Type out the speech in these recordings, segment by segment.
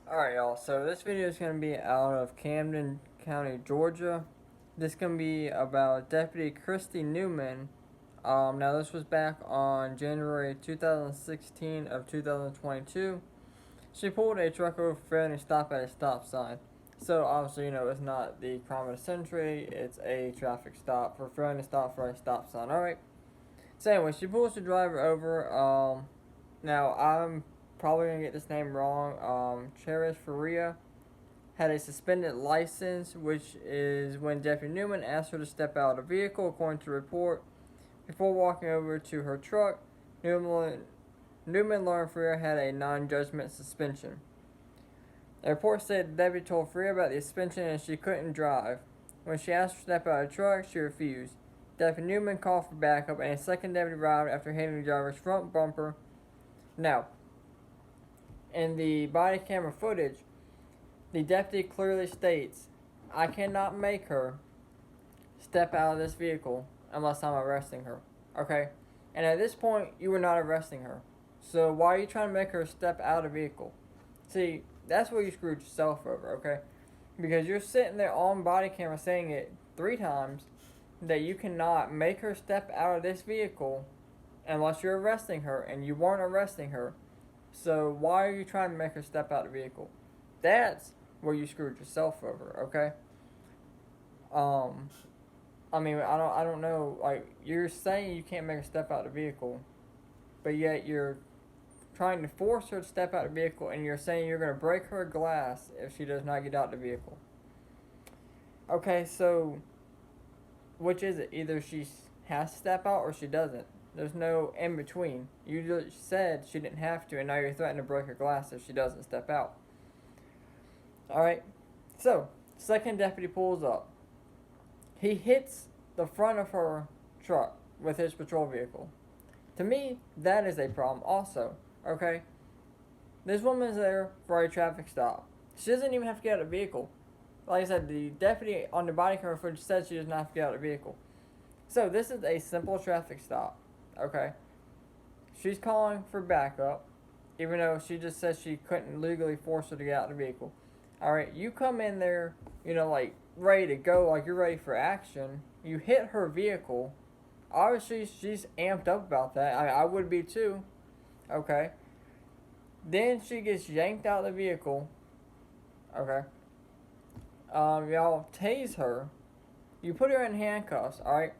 Alright, y'all, so this video is going to be out of Camden County, Georgia. This is going to be about Deputy Christy Newman. Now, this was back on January 2016 of 2022. She pulled a truck over for failing to stop at a stop sign. So, obviously, it's not the crime of the century. It's a traffic stop for failing to stop for a stop sign. Alright. So, anyway, she pulls the driver over. Now, I'm probably going to get this name wrong. Cherish Faria had a suspended license, which is when Deputy Newman asked her to step out of the vehicle, according to the report. Before walking over to her truck, Newman learned Faria had a non-judgment suspension. The report said the deputy told Faria about the suspension and she couldn't drive. When she asked her to step out of the truck, she refused. Deputy Newman called for backup, and a second deputy arrived after hitting the driver's front bumper. Now, in the body camera footage, the deputy clearly states, "I cannot make her step out of this vehicle unless I'm arresting her." Okay? And at this point, you were not arresting her. So why are you trying to make her step out of the vehicle? See, that's where you screwed yourself over, okay? Because you're sitting there on body camera saying it 3 times that you cannot make her step out of this vehicle unless you're arresting her, and you weren't arresting her. So why are you trying to make her step out of the vehicle? That's where you screwed yourself over, okay? I don't know. Like, you're saying you can't make her step out of the vehicle, but yet you're trying to force her to step out of the vehicle, and you're saying you're going to break her glass if she does not get out of the vehicle. Okay, so which is it? Either she has to step out or she doesn't. There's no in between. You just said she didn't have to, and now you're threatening to break her glass if she doesn't step out. Alright, so, second deputy pulls up. He hits the front of her truck with his patrol vehicle. To me, that is a problem also, okay? This woman's there for a traffic stop. She doesn't even have to get out of the vehicle. Like I said, the deputy on the body camera footage said she does not have to get out of the vehicle. So, this is a simple traffic stop, okay? She's calling for backup, even though she just said she couldn't legally force her to get out of the vehicle. Alright, you come in there, like, ready to go, like you're ready for action. You hit her vehicle. Obviously, she's amped up about that. I would be too. Okay. Then she gets yanked out of the vehicle. Okay. Y'all tase her. You put her in handcuffs, alright?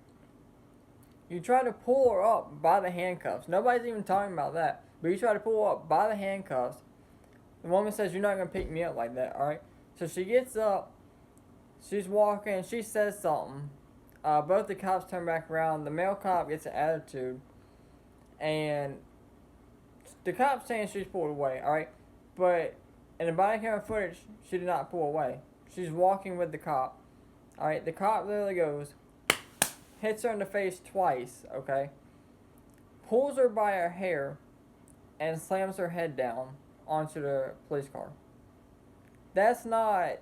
You try to pull her up by the handcuffs. Nobody's even talking about that. But you try to pull her up by the handcuffs. The woman says, "You're not going to pick me up like that," alright? So she gets up. She's walking. She says something. Both the cops turn back around. The male cop gets an attitude. And the cop's saying she's pulled away, alright? But in the body camera footage, she did not pull away. She's walking with the cop. Alright, the cop literally goes, hits her in the face twice, okay? Pulls her by her hair and slams her head down onto the police car. That's not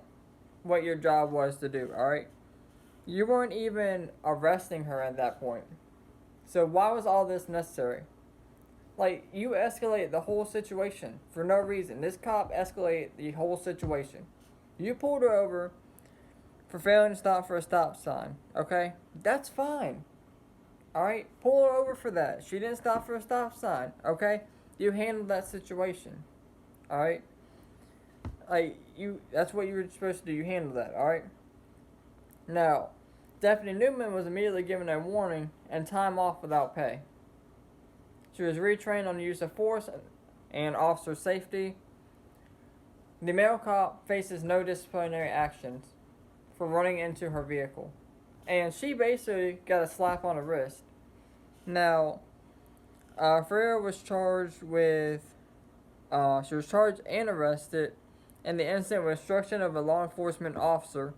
what your job was to do, alright? You weren't even arresting her at that point. So why was all this necessary? Like, you escalated the whole situation for no reason. This cop escalated the whole situation. You pulled her over for failing to stop for a stop sign, okay? That's fine. Alright? Pull her over for that. She didn't stop for a stop sign, okay? You handled that situation. Alright? That's what you were supposed to do. You handled that, alright? Now, Deputy Newman was immediately given a warning and time off without pay. She was retrained on the use of force and officer safety. The male cop faces no disciplinary actions for running into her vehicle. And she basically got a slap on the wrist. Now, Ferrer was charged she was charged and arrested in the incident with obstruction of a law enforcement officer,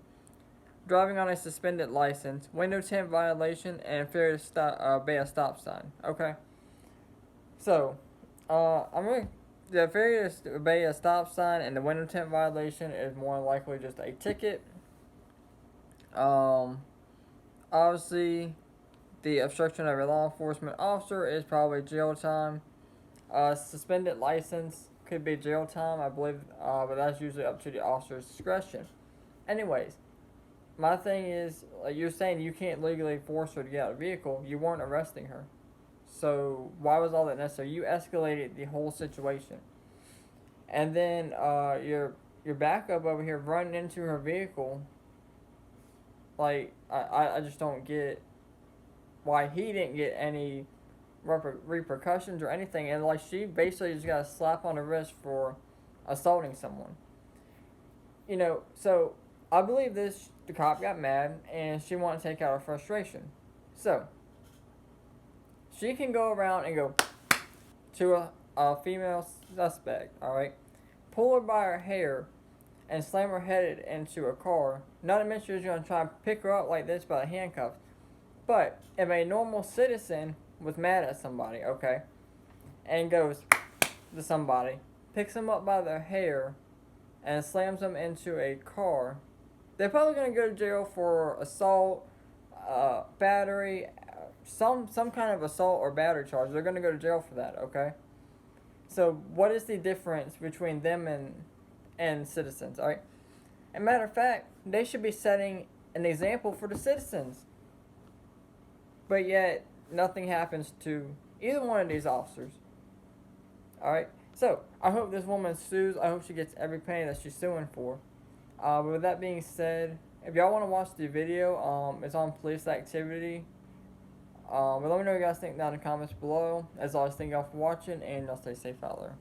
driving on a suspended license, window tint violation, and failure to obey a stop sign. Okay? So, the failure to obey a stop sign and the window tint violation is more likely just a ticket. Obviously, the obstruction of a law enforcement officer is probably jail time. Suspended license, could be jail time, I believe, but that's usually up to the officer's discretion. Anyways, my thing is, like you're saying, you can't legally force her to get out of the vehicle. You weren't arresting her, so why was all that necessary? You escalated the whole situation, and then your backup over here running into her vehicle. Like I just don't get why he didn't get any repercussions or anything, and like she basically just got a slap on the wrist for assaulting someone. So I believe the cop got mad and she wanted to take out her frustration. So she can go around and go to a female suspect, all right, pull her by her hair and slam her head into a car. Not to mention she's gonna try and pick her up like this by the handcuffs. But if a normal citizen was mad at somebody, okay, and goes to somebody, picks them up by their hair, and slams them into a car, they're probably gonna go to jail for assault, battery, some kind of assault or battery charge. They're gonna go to jail for that, okay? So what is the difference between them and citizens, all right? And matter of fact, they should be setting an example for the citizens. But yet, nothing happens to either one of these officers. Alright? So, I hope this woman sues. I hope she gets every penny that she's suing for. But with that being said, if y'all want to watch the video, it's on police activity. But let me know what you guys think down in the comments below. As always, thank y'all for watching, and y'all stay safe out there.